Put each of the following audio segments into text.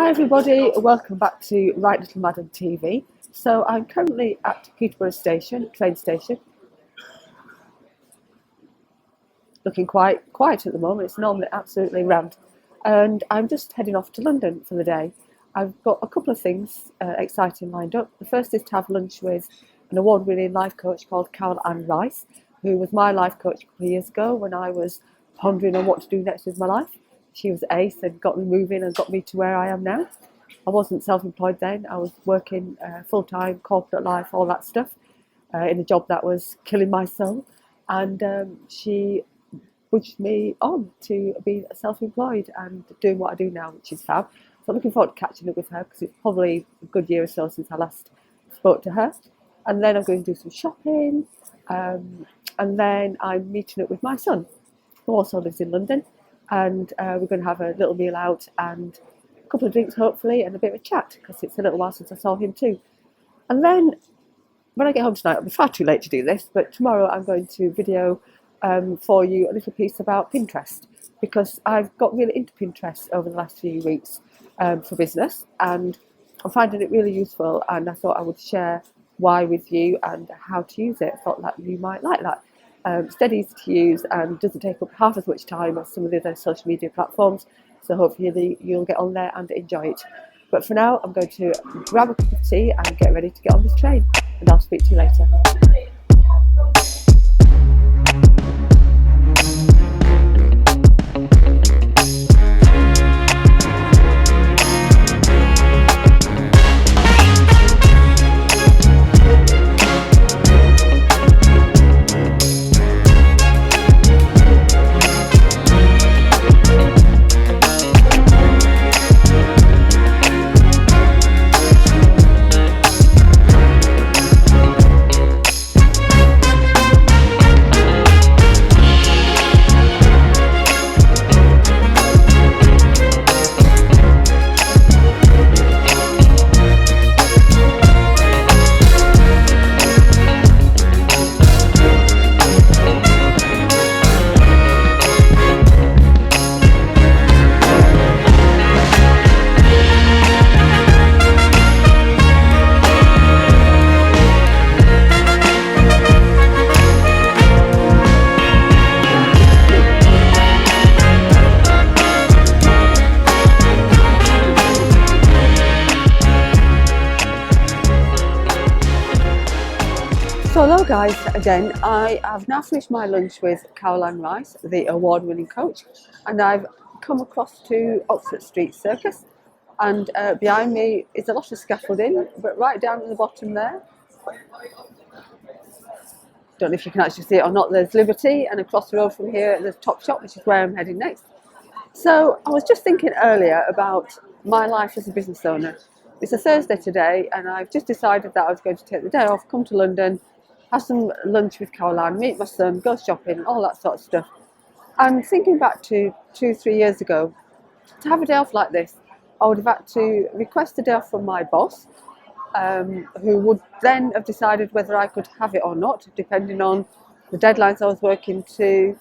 Hi everybody, welcome back to Right Little Madam TV. So I'm currently at Peterborough Station, train station. Looking quite quiet at the moment, it's normally absolutely rammed. And I'm just heading off to London for the day. I've got a couple of things exciting lined up. The first is to have lunch with an award-winning life coach called Carol Ann Rice, who was my life coach a couple of years ago when I was pondering on what to do next with my life. She was ace and got me moving and got me to where I am now. I wasn't self-employed then. I was working full-time, corporate life, all that stuff, in a job that was killing my soul. And she pushed me on to be self-employed and doing what I do now, which is fab. So I'm looking forward to catching up with her because it's probably a good year or so since I last spoke to her. And then I'm going to do some shopping. And then I'm meeting up with my son, who also lives in London. And we're going to have a little meal out and a couple of drinks hopefully and a bit of a chat because it's a little while since I saw him too. And then when I get home tonight, it'll be far too late to do this, but tomorrow I'm going to video for you a little piece about Pinterest because I've got really into Pinterest over the last few weeks for business and I'm finding it really useful, and I thought I would share why with you and how to use it. I thought that you might like that. It's dead easy to use and doesn't take up half as much time as some of the other social media platforms, so hopefully you'll get on there and enjoy it. But for now I'm going to grab a cup of tea and get ready to get on this train, and I'll speak to you later. So hello guys, again, I have now finished my lunch with Carol Ann Rice, the award-winning coach, and I've come across to Oxford Street Circus, and behind me is a lot of scaffolding, but right down at the bottom there, don't know if you can actually see it or not, there's Liberty, and across the road from here there's Topshop, which is where I'm heading next. So I was just thinking earlier about my life as a business owner. It's a Thursday today and I've just decided that I was going to take the day off, come to London, have some lunch with Carol Ann, meet my son, go shopping, all that sort of stuff. And thinking back to 2-3 years ago, to have a day off like this, I would have had to request a day off from my boss, who would then have decided whether I could have it or not, depending on the deadlines I was working to,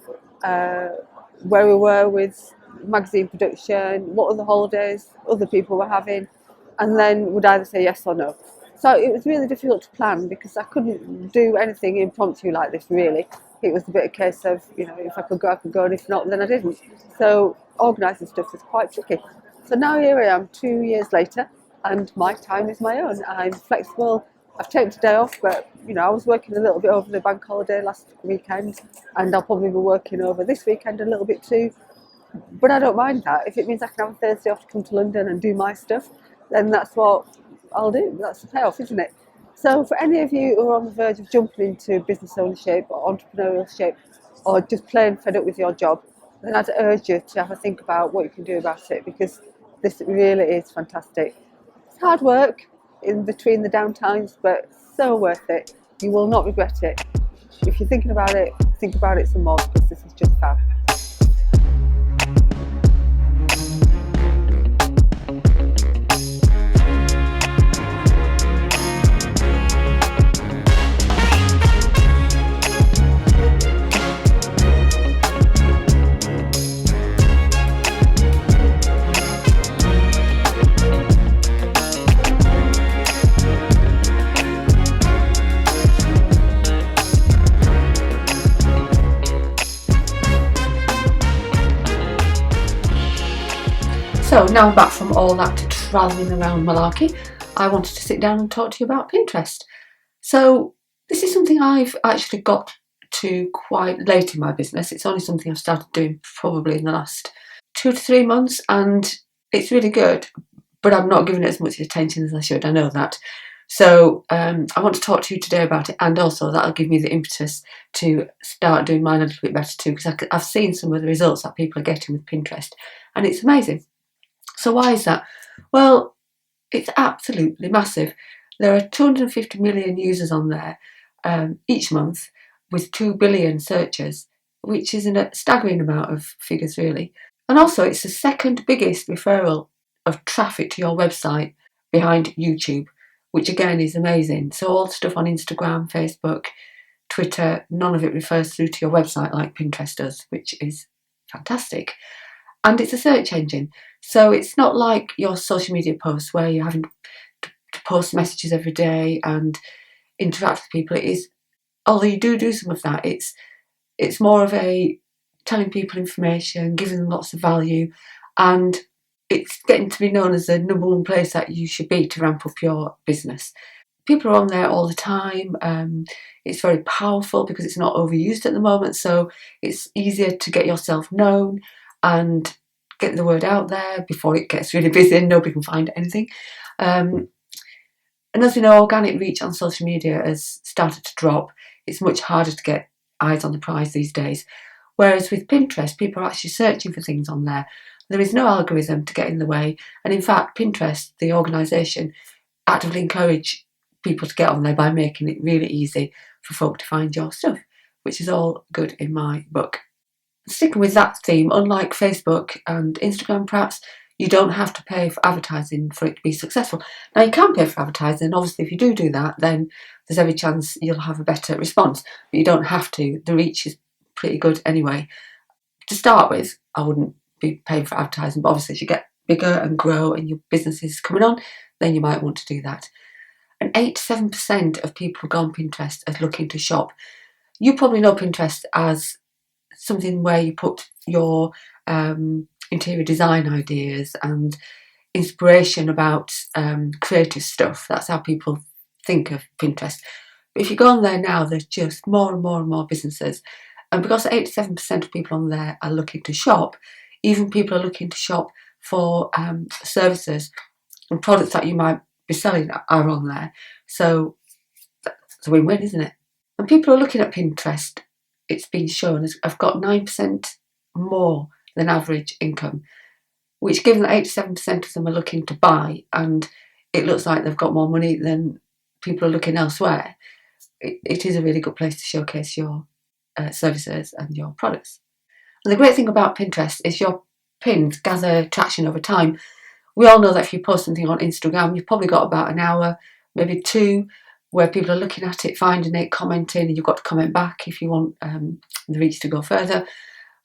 where we were with magazine production, what other holidays other people were having, and then would either say yes or no. So it was really difficult to plan because I couldn't do anything impromptu like this really. It was a bit of a case of, you know, if I could go, I could go, and if not, then I didn't. So organising stuff was quite tricky. So now here I am 2 years later and my time is my own. I'm flexible. I've taken today off, but you know, I was working a little bit over the bank holiday last weekend and I'll probably be working over this weekend a little bit too. But I don't mind that. If it means I can have a Thursday off to come to London and do my stuff, then that's what I'll do. That's the payoff, isn't it? So for any of you who are on the verge of jumping into business ownership or entrepreneurship or just plain fed up with your job, then I'd urge you to have a think about what you can do about it, because this really is fantastic. It's hard work in between the downtimes, but so worth it. You will not regret it. If you're thinking about it, think about it some more, because this is just fab. So now I'm back from all that travelling around malarkey. I wanted to sit down and talk to you about Pinterest. So this is something I've actually got to quite late in my business. It's only something I've started doing probably in the last 2 to 3 months, and it's really good, but I'm not giving it as much attention as I should. I know that. So I want to talk to you today about it, and also that'll give me the impetus to start doing mine a little bit better too, because I've seen some of the results that people are getting with Pinterest, and it's amazing. So why is that? Well, it's absolutely massive. There are 250 million users on there each month with 2 billion searches, which is a staggering amount of figures, really. And also, it's the second biggest referral of traffic to your website behind YouTube, which again is amazing. So, all the stuff on Instagram, Facebook, Twitter, none of it refers through to your website like Pinterest does, which is fantastic. And it's a search engine. So it's not like your social media posts where you're having to post messages every day and interact with people. It is, although you do some of that, it's more of a telling people information, giving them lots of value, and it's getting to be known as the number one place that you should be to ramp up your business. People are on there all the time. It's very powerful because it's not overused at the moment, so it's easier to get yourself known and get the word out there before it gets really busy and nobody can find anything. And as we know, organic reach on social media has started to drop. It's much harder to get eyes on the prize these days. Whereas with Pinterest, people are actually searching for things on there. There is no algorithm to get in the way. And in fact, Pinterest, the organisation, actively encourage people to get on there by making it really easy for folk to find your stuff, which is all good in my book. Sticking with that theme, unlike Facebook and Instagram perhaps, you don't have to pay for advertising for it to be successful. Now you can pay for advertising, and obviously if you do that, then there's every chance you'll have a better response, but you don't have to. The reach is pretty good anyway. To start with, I wouldn't be paying for advertising, but obviously as you get bigger and grow and your business is coming on, then you might want to do that. And 87% of people who go on Pinterest are looking to shop. You probably know Pinterest as something where you put your interior design ideas and inspiration about creative stuff. That's how people think of Pinterest. But if you go on there now, there's just more and more and more businesses. And because 87% of people on there are looking to shop, even people are looking to shop for services and products that you might be selling are on there. So it's a win-win, isn't it? And people are looking at Pinterest, it's been shown, have got 9% more than average income, which, given that 87% of them are looking to buy and it looks like they've got more money than people are looking elsewhere, it is a really good place to showcase your services and your products. And the great thing about Pinterest is your pins gather traction over time. We all know that if you post something on Instagram, you've probably got about an hour, maybe 2, where people are looking at it, finding it, commenting, and you've got to comment back if you want the reach to go further.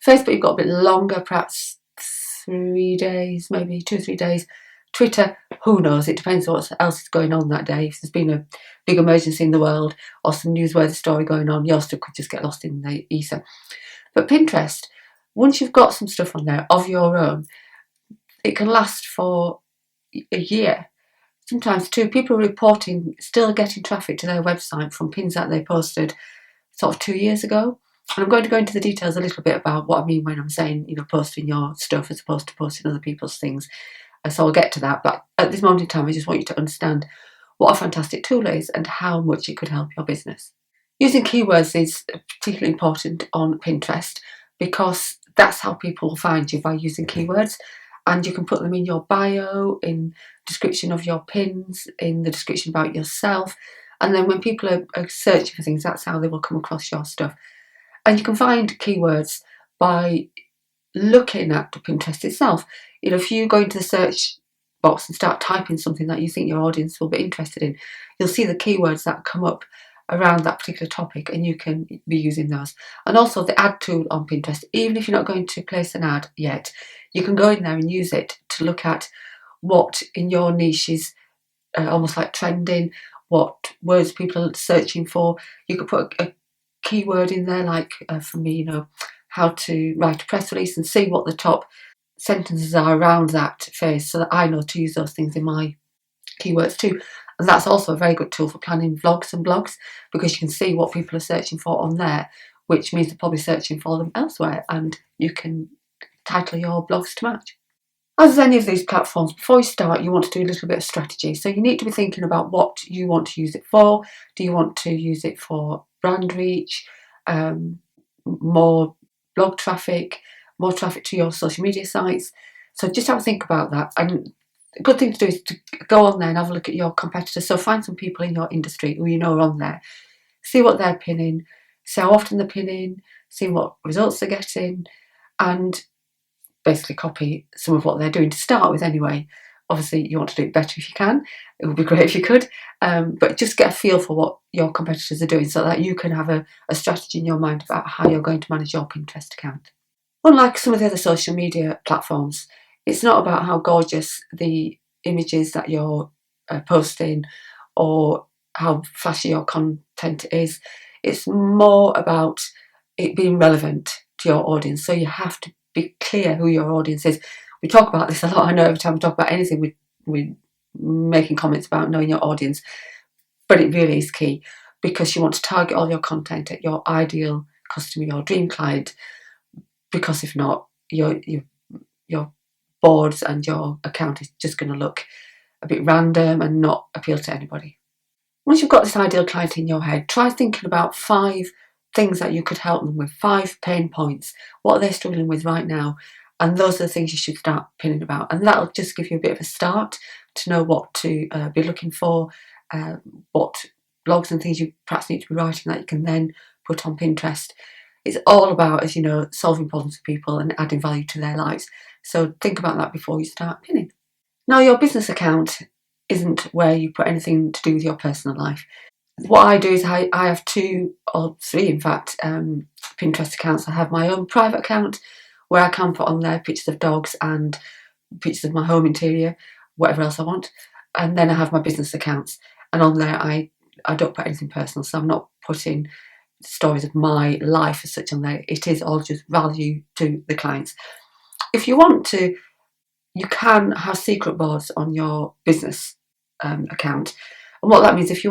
Facebook, you've got a bit longer, perhaps 3 days, maybe 2 or 3 days. Twitter, who knows? It depends what else is going on that day. If there's been a big emergency in the world or some newsworthy story going on, your stuff could just get lost in the ether. But Pinterest, once you've got some stuff on there of your own, it can last for a year. Sometimes 2. People are reporting still getting traffic to their website from pins that they posted sort of 2 years ago. And I'm going to go into the details a little bit about what I mean when I'm saying, posting your stuff as opposed to posting other people's things. So I'll get to that. But at this moment in time, I just want you to understand what a fantastic tool it is and how much it could help your business. Using keywords is particularly important on Pinterest because that's how people will find you, by using keywords. And you can put them in your bio, in description of your pins, in the description about yourself. And then when people are searching for things, that's how they will come across your stuff. And you can find keywords by looking at Pinterest itself. If you go into the search box and start typing something that you think your audience will be interested in, you'll see the keywords that come up around that particular topic, and you can be using those. And also the ad tool on Pinterest, even if you're not going to place an ad yet, you can go in there and use it to look at what in your niche is almost like trending, what words people are searching for. You could put a keyword in there, like for me, how to write a press release, and see what the top sentences are around that phase so that I know to use those things in my keywords too. And that's also a very good tool for planning vlogs and blogs, because you can see what people are searching for on there, which means they're probably searching for them elsewhere, and you can title your blogs to match. As with any of these platforms, before you start, you want to do a little bit of strategy. So you need to be thinking about what you want to use it for. Do you want to use it for brand reach, more blog traffic, more traffic to your social media sites? So just have a think about that. And a good thing to do is to go on there and have a look at your competitors. So find some people in your industry who you know are on there. See what they're pinning, see how often they're pinning, see what results they're getting, and basically copy some of what they're doing to start with anyway. Obviously, you want to do it better if you can. It would be great if you could. But just get a feel for what your competitors are doing so that you can have a strategy in your mind about how you're going to manage your Pinterest account. Unlike some of the other social media platforms, it's not about how gorgeous the images that you're posting or how flashy your content is. It's more about it being relevant to your audience. So you have to be clear who your audience is. We talk about this a lot. I know every time we talk about anything, we're making comments about knowing your audience, but it really is key, because you want to target all your content at your ideal customer, your dream client, because if not, your boards and your account is just going to look a bit random and not appeal to anybody. Once you've got this ideal client in your head, try thinking about 5 things that you could help them with, 5 pain points. What are they struggling with right now? And those are the things you should start pinning about. And that'll just give you a bit of a start to know what to be looking for, what blogs and things you perhaps need to be writing that you can then put on Pinterest. It's all about, as you know, solving problems for people and adding value to their lives. So think about that before you start pinning. Now, your business account isn't where you put anything to do with your personal life. What I do is I have 2 or 3, in fact, Pinterest accounts. I have my own private account where I can put on there pictures of dogs and pictures of my home interior, whatever else I want. And then I have my business accounts. And on there, I don't put anything personal. So I'm not putting stories of my life as such on there. It is all just value to the clients. If you want to, you can have secret boards on your business account. And what that means, if you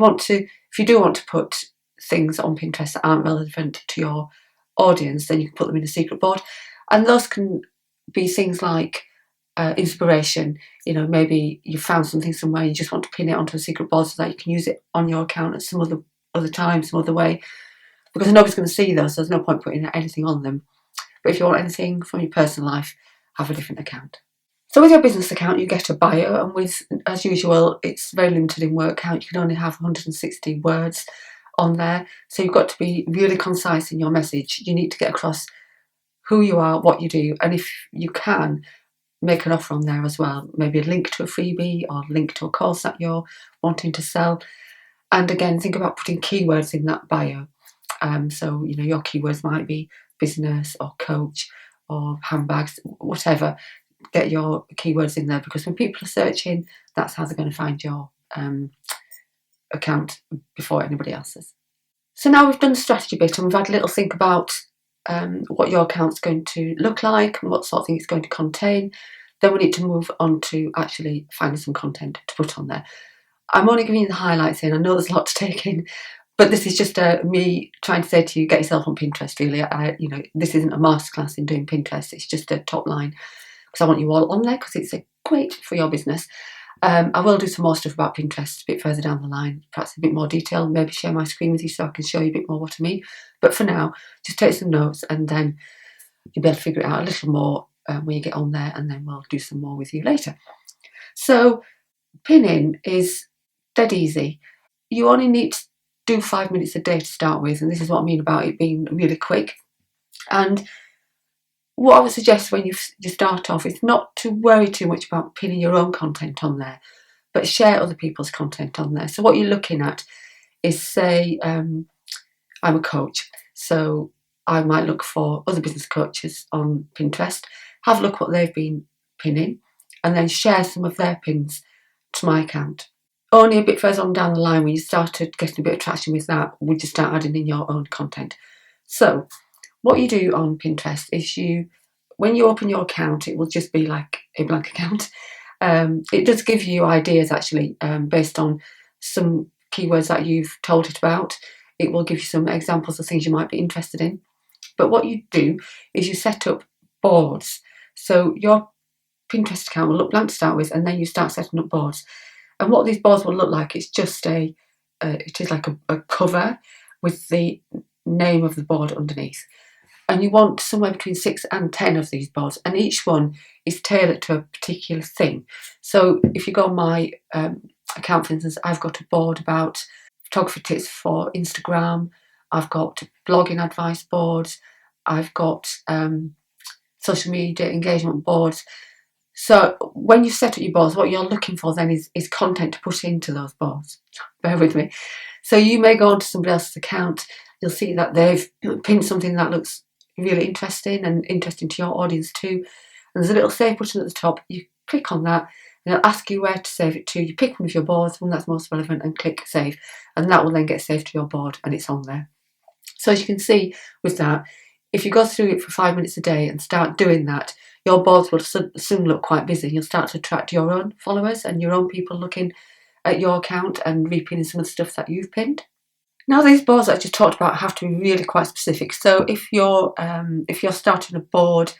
do want to put things on Pinterest that aren't relevant to your audience, then you can put them in a secret board. And those can be things like inspiration. You know, maybe you found something somewhere, you just want to pin it onto a secret board so that you can use it on your account at some other time, some other way. Because nobody's going to see those, so there's no point putting anything on them. But if you want anything from your personal life, have a different account. So with your business account, you get a bio, and with, as usual, it's very limited in word count. You can only have 160 words on there. So you've got to be really concise in your message. You need to get across who you are, what you do, and if you can, make an offer on there as well. Maybe a link to a freebie or a link to a course that you're wanting to sell. And again, think about putting keywords in that bio. So, you know, your keywords might be business or coach or handbags, whatever. Get your keywords in there, because when people are searching, that's how they're going to find your account before anybody else's. So now we've done the strategy bit and we've had a little think about what your account's going to look like and what sort of thing it's going to contain. Then we need to move on to actually finding some content to put on there. I'm only giving you the highlights here. I know there's a lot to take in, but this is just me trying to say to you, get yourself on Pinterest, really. This isn't a masterclass in doing Pinterest. It's just a top line, because I want you all on there, because it's great for your business. I will do some more stuff about Pinterest a bit further down the line, perhaps a bit more detail, maybe share my screen with you so I can show you a bit more what I mean. But for now, just take some notes and then you'll be able to figure it out a little more when you get on there, and then we'll do some more with you later. So pinning is dead easy. You only need to do 5 minutes a day to start with, and this is what I mean about it being really quick. And what I would suggest when you start off is not to worry too much about pinning your own content on there, but share other people's content on there. So what you're looking at is, say, I'm a coach, so I might look for other business coaches on Pinterest, have a look what they've been pinning, and then share some of their pins to my account. Only a bit further on down the line, when you started getting a bit of traction with that, would you start adding in your own content. So what you do on Pinterest is you when you open your account, it will just be like a blank account. It does give you ideas actually, based on some keywords that you've told it about. It will give you some examples of things you might be interested in. But what you do is you set up boards. So your Pinterest account will look blank to start with, and then you start setting up boards. And what these boards will look like, it's just it is like a cover with the name of the board underneath. And you want somewhere between 6 and 10 of these boards, and each one is tailored to a particular thing. So if you go on my account, for instance, I've got a board about photography tips for Instagram, I've got blogging advice boards, I've got social media engagement boards. So when you set up your boards, what you're looking for then is content to put into those boards. Bear with me. So you may go onto somebody else's account, you'll see that they've pinned something that looks really interesting and interesting to your audience too. And there's a little save button at the top. You click on that and it'll ask you where to save it to. You pick one of your boards, one that's most relevant, and click save. And that will then get saved to your board and it's on there. So as you can see with that, if you go through it for 5 minutes a day and start doing that, your boards will soon look quite busy. You'll start to attract your own followers and your own people looking at your account and repinning some of the stuff that you've pinned. Now, these boards that I just talked about have to be really quite specific. So if you're starting a board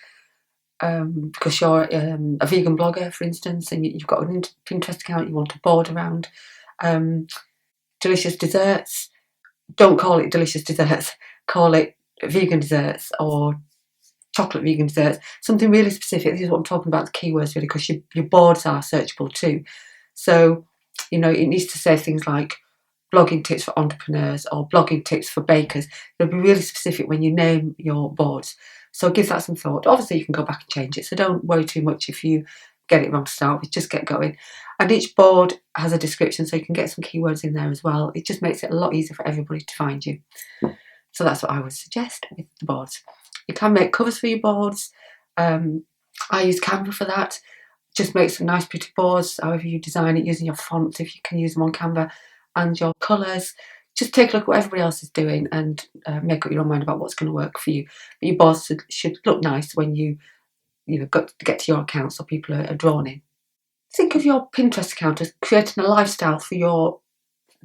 because you're a vegan blogger, for instance, and you've got an Pinterest account, you want a board around delicious desserts, don't call it delicious desserts, call it vegan desserts or chocolate vegan desserts, something really specific. This is what I'm talking about, the keywords really, because your boards are searchable too. So, it needs to say things like blogging tips for entrepreneurs or blogging tips for bakers. It'll be really specific when you name your boards. So give that some thought. Obviously, you can go back and change it, so don't worry too much if you get it wrong to start with. Just get going. And each board has a description, so you can get some keywords in there as well. It just makes it a lot easier for everybody to find you. So that's what I would suggest with the boards. You can make covers for your boards. I use Canva for that. Just make some nice pretty boards, however you design it, using your fonts, if you can use them on Canva, and your colours. Just take a look at what everybody else is doing and make up your own mind about what's going to work for you. But your boards should look nice when you get to your account, so people are drawn in. Think of your Pinterest account as creating a lifestyle for your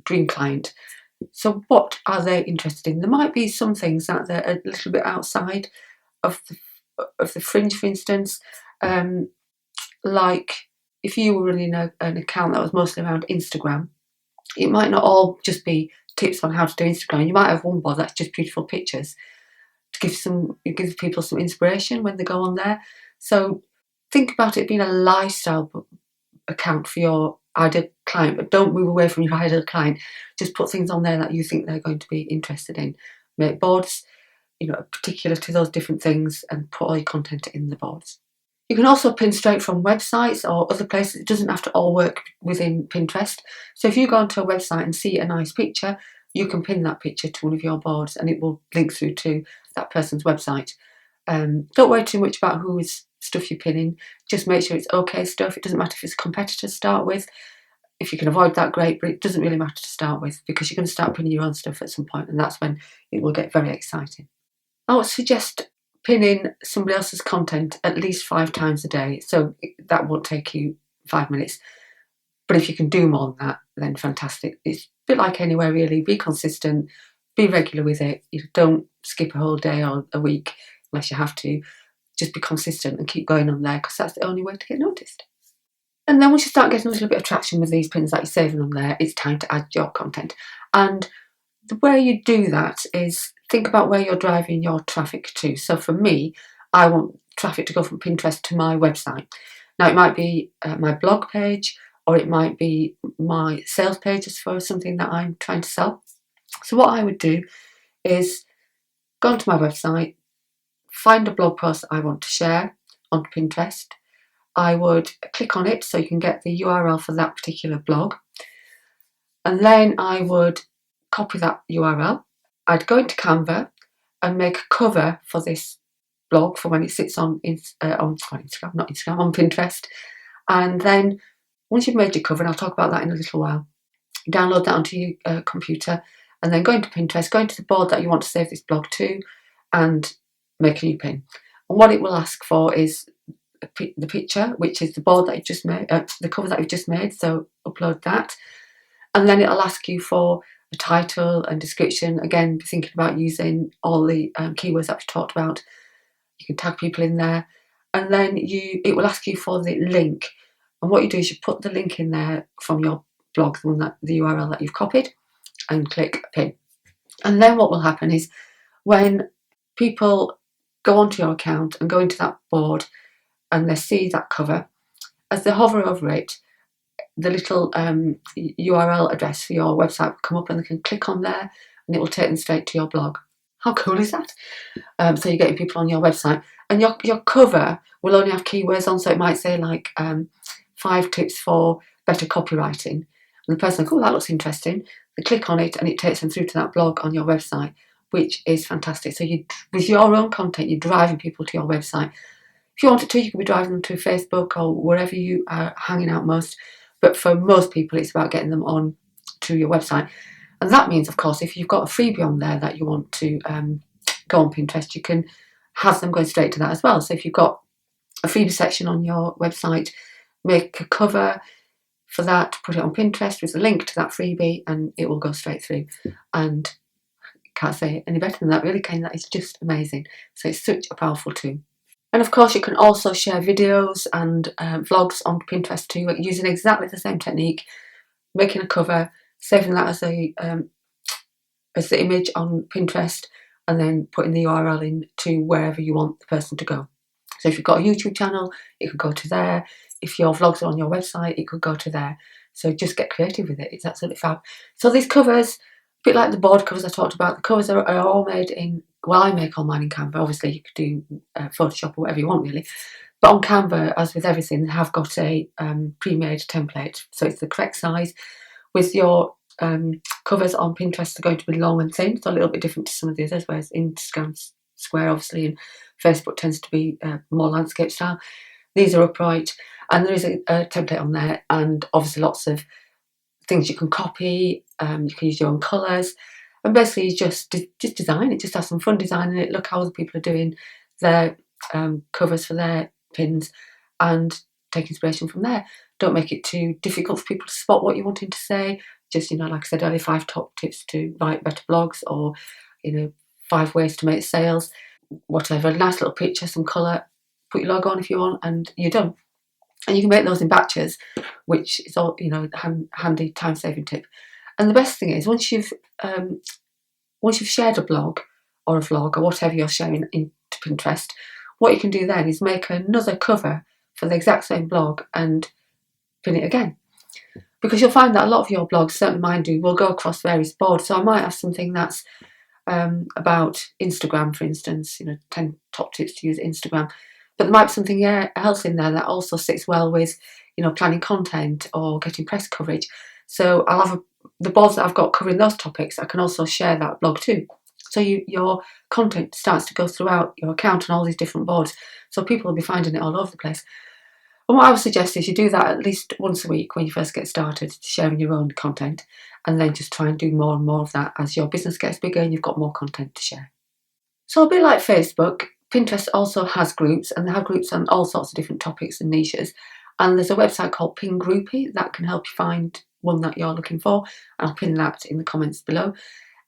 dream client. So what are they interested in? There might be some things that they're a little bit outside of the fringe, for instance. Like if you were running an account that was mostly around Instagram, it might not all just be tips on how to do Instagram. You might have one board that's just beautiful pictures to give people some inspiration when they go on there. So think about it being a lifestyle account for your ideal client, but don't move away from your ideal client. Just put things on there that you think they're going to be interested in. Make boards, particular to those different things, and put all your content in the boards. You can also pin straight from websites or other places. It doesn't have to all work within Pinterest. So if you go onto a website and see a nice picture, you can pin that picture to one of your boards and it will link through to that person's website. Don't worry too much about whose stuff you're pinning. Just make sure it's okay stuff. It doesn't matter if it's a competitor to start with. If you can avoid that, great, but it doesn't really matter to start with, because you're going to start pinning your own stuff at some point, and that's when it will get very exciting. I would suggest pinning somebody else's content at least 5 times a day, so that won't take you 5 minutes. But if you can do more than that, then fantastic. It's a bit like anywhere really. Be consistent, be regular with it. You don't skip a whole day or a week unless you have to. Just be consistent and keep going on there, because that's the only way to get noticed. And then once you start getting a little bit of traction with these pins that you're saving on there, it's time to add your content. And the way you do that is think about where you're driving your traffic to. So for me, I want traffic to go from Pinterest to my website. Now it might be my blog page, or it might be my sales pages for something that I'm trying to sell. So what I would do is go onto my website, find a blog post that I want to share onto Pinterest. I would click on it so you can get the URL for that particular blog. And then I would copy that URL. I'd go into Canva and make a cover for this blog for when it sits on Pinterest. And then once you've made your cover, and I'll talk about that in a little while, download that onto your computer, and then go into Pinterest, go into the board that you want to save this blog to, and make a new pin. And what it will ask for is the picture, which is the board that you've just made, the cover that you've just made. So upload that, and then it'll ask you for a title and description. Again, be thinking about using all the keywords that we've talked about. You can tag people in there, and then it will ask you for the link. And what you do is you put the link in there from your blog, the URL that you've copied, and click pin. And then what will happen is when people go onto your account and go into that board and they see that cover, as they hover over it, the little URL address for your website will come up and they can click on there and it will take them straight to your blog. How cool is that? So you're getting people on your website, and your cover will only have keywords on, so it might say like 5 tips for better copywriting. And the person like, oh, that looks interesting. They click on it and it takes them through to that blog on your website, which is fantastic. So with your own content, you're driving people to your website. If you wanted to, you could be driving them to Facebook or wherever you are hanging out most. But for most people, it's about getting them on to your website. And that means, of course, if you've got a freebie on there that you want to go on Pinterest, you can have them going straight to that as well. So if you've got a freebie section on your website, make a cover for that, put it on Pinterest with a link to that freebie, and it will go straight through. And can't say it any better than that, really, can. That is just amazing. So it's such a powerful tool. And of course, you can also share videos and vlogs on Pinterest too, using exactly the same technique, making a cover, saving that as the image on Pinterest, and then putting the URL in to wherever you want the person to go. So if you've got a YouTube channel, it could go to there. If your vlogs are on your website, it could go to there. So just get creative with it. It's absolutely fab. So these covers, a bit like the board covers I talked about, the covers are all made in, well, I make all mine in Canva. Obviously, you could do Photoshop or whatever you want, really. But on Canva, as with everything, they have got a pre-made template. So it's the correct size. With your covers on Pinterest are going to be long and thin, so a little bit different to some of the others, whereas Instagram's square, obviously, and Facebook tends to be more landscape style. These are upright, and there is a template on there, and obviously lots of things you can copy. You can use your own colours, and basically just design it. Just have some fun designing it. Look how other people are doing their covers for their pins, and take inspiration from there. Don't make it too difficult for people to spot what you're wanting to say. Just, like I said earlier, 5 top tips to write better blogs, or 5 ways to make sales. Whatever, a nice little picture, some colour, put your logo on if you want, and you're done. And you can make those in batches, which is all handy time-saving tip. And the best thing is once you've shared a blog or a vlog or whatever you're sharing into Pinterest, what you can do then is make another cover for the exact same blog and pin it again. Because you'll find that a lot of your blogs, certainly mine do, will go across various boards. So I might have something that's about Instagram, for instance, 10 top tips to use Instagram. But there might be something else in there that also sits well with, planning content or getting press coverage. So I'll have the boards that I've got covering those topics. I can also share that blog too. So your content starts to go throughout your account on all these different boards. So people will be finding it all over the place. And what I would suggest is you do that at least once a week when you first get started, sharing your own content, and then just try and do more and more of that as your business gets bigger and you've got more content to share. So a bit like Facebook, Pinterest also has groups, and they have groups on all sorts of different topics and niches. And there's a website called Pingroupie that can help you find one that you're looking for. I'll pin that in the comments below.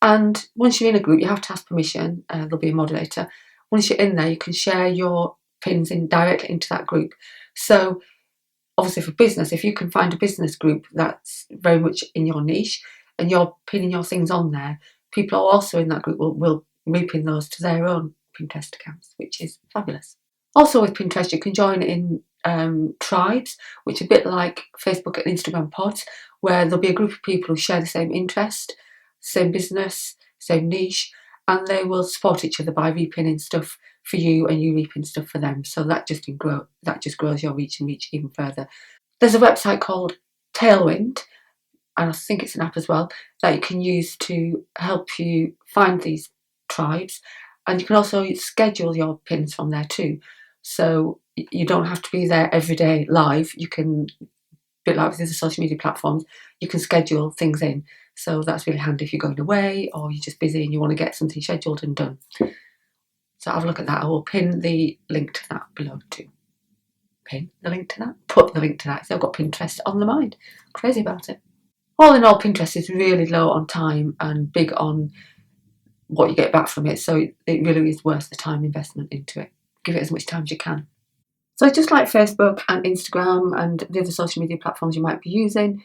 And once you're in a group, you have to ask permission. There'll be a moderator. Once you're in there, you can share your pins directly into that group. So obviously for business, if you can find a business group that's very much in your niche and you're pinning your things on there, people who are also in that group will repin those to their own Pinterest accounts, which is fabulous. Also with Pinterest, you can join in tribes, which are a bit like Facebook and Instagram pods, where there'll be a group of people who share the same interest, same business, same niche, and they will support each other by repinning stuff for you and you repin stuff for them. So that just grows your reach and reach even further. There's a website called Tailwind, and I think it's an app as well, that you can use to help you find these tribes. And you can also schedule your pins from there too. So you don't have to be there every day live. You can, a bit like with the social media platforms, you can schedule things in. So that's really handy if you're going away or you're just busy and you want to get something scheduled and done. So have a look at that. I will pin the link to that below too. Pin the link to that? Put the link to that. So I've got Pinterest on the mind. Crazy about it. All in all, Pinterest is really low on time and big on what you get back from it. So it really is worth the time investment into it. Give it as much time as you can. So just like Facebook and Instagram and the other social media platforms you might be using,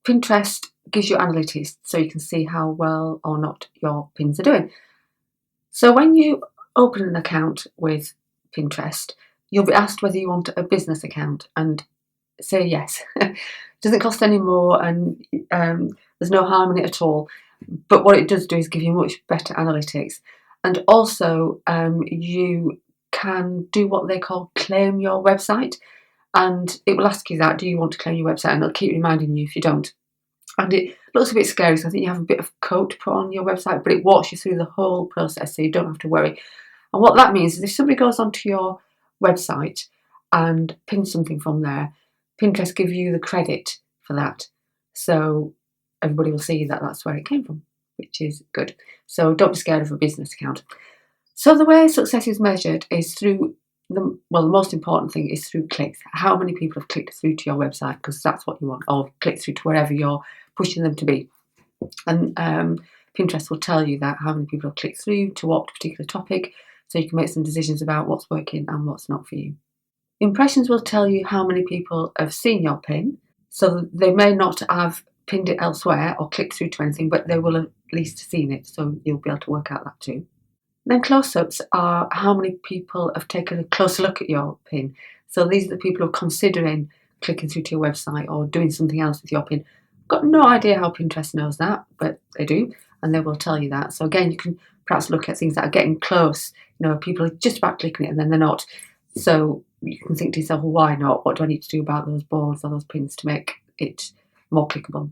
Pinterest gives you analytics so you can see how well or not your pins are doing. So when you open an account with Pinterest, you'll be asked whether you want a business account and say yes. It doesn't cost any more and there's no harm in it at all. But what it does do is give you much better analytics. And also you can do what they call claim your website. And it will ask you that, do you want to claim your website? And it'll keep reminding you if you don't. And it looks a bit scary, so I think you have a bit of code to put on your website, but it walks you through the whole process, so you don't have to worry. And what that means is if somebody goes onto your website and pins something from there, Pinterest give you the credit for that. So everybody will see that that's where it came from, which is good. So don't be scared of a business account. So the way success is measured is through the most important thing is through clicks. How many people have clicked through to your website, because that's what you want, or clicked through to wherever you're pushing them to be. And Pinterest will tell you that, how many people have clicked through to what particular topic, so you can make some decisions about what's working and what's not for you. Impressions will tell you how many people have seen your pin, so they may not have pinned it elsewhere or clicked through to anything, but they will have at least seen it, so you'll be able to work out that too. Then close-ups are how many people have taken a closer look at your pin. So these are the people who are considering clicking through to your website or doing something else with your pin. I've got no idea how Pinterest knows that, but they do, and they will tell you that. So again, you can perhaps look at things that are getting close. People are just about clicking it and then they're not. So you can think to yourself, well, why not? What do I need to do about those boards or those pins to make it more clickable?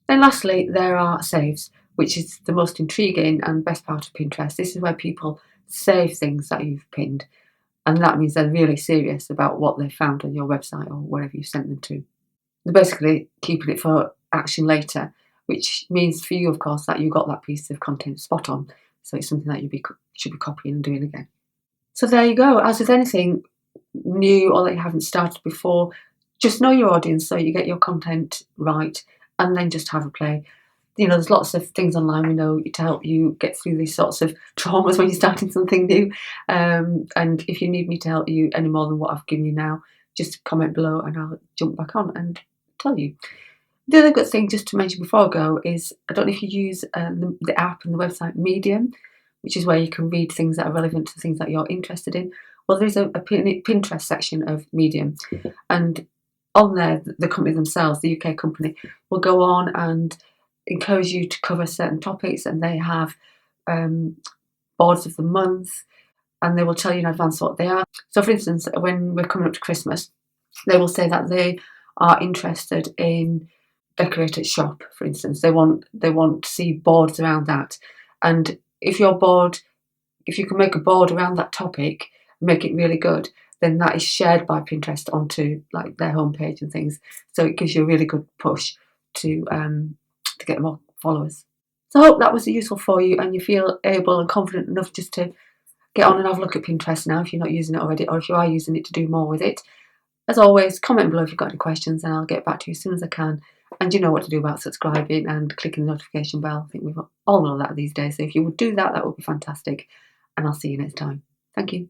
Then lastly, there are saves, which is the most intriguing and best part of Pinterest. This is where people save things that you've pinned, and that means they're really serious about what they found on your website or wherever you sent them to. They're basically keeping it for action later, which means for you, of course, that you got that piece of content spot on. So it's something that you should be copying and doing again. So there you go. As with anything new or that you haven't started before, just know your audience so you get your content right, and then just have a play. There's lots of things online we know to help you get through these sorts of traumas when you're starting something new. And if you need me to help you any more than what I've given you now, just comment below and I'll jump back on and tell you. The other good thing just to mention before I go is, I don't know if you use the app and the website Medium, which is where you can read things that are relevant to things that you're interested in. Well, there's a Pinterest section of Medium, and on there, the company themselves, the UK company, will go on and encourage you to cover certain topics, and they have boards of the month, and they will tell you in advance what they are. So for instance, when we're coming up to Christmas, they will say that they are interested in decorated shop, for instance. They want to see boards around that, and if you can make a board around that topic and make it really good, then that is shared by Pinterest onto like their homepage and things. So it gives you a really good push to get more followers. So I hope that was useful for you and you feel able and confident enough just to get on and have a look at Pinterest now if you're not using it already, or if you are using it to do more with it. As always, comment below if you've got any questions and I'll get back to you as soon as I can. And you know what to do about subscribing and clicking the notification bell. I think we all know that these days. So if you would do that, that would be fantastic. And I'll see you next time. Thank you.